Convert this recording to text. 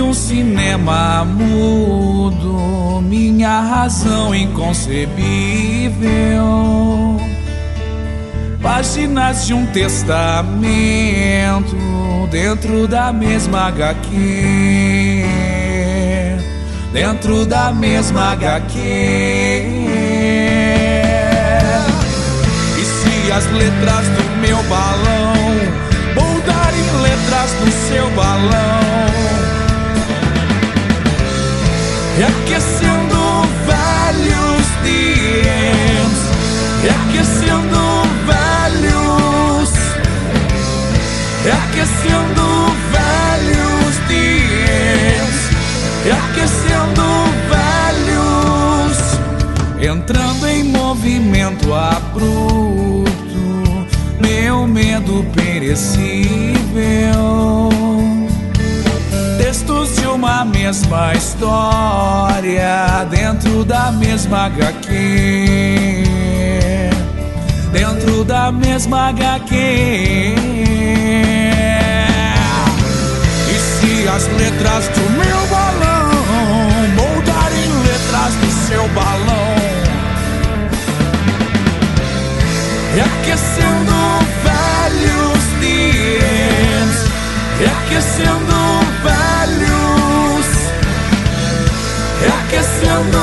num cinema mudo, minha razão inconcebível. Páginas de um testamento dentro da mesma HQ, dentro da mesma HQ. E se as letras do meu balão moldarem letras do seu balão, reaquecendo velhos dias, reaquecendo velhos, reaquecendo velhos dias, reaquecendo velhos, entrando em movimento abrupto, meu medo perecível. Textos de uma mesma história dentro da mesma HQ, dentro da mesma HQ. E se as letras do meu balão moldarem letras do seu balão, reaquecendo velhos dias, reaquecendo velhos, reaquecendo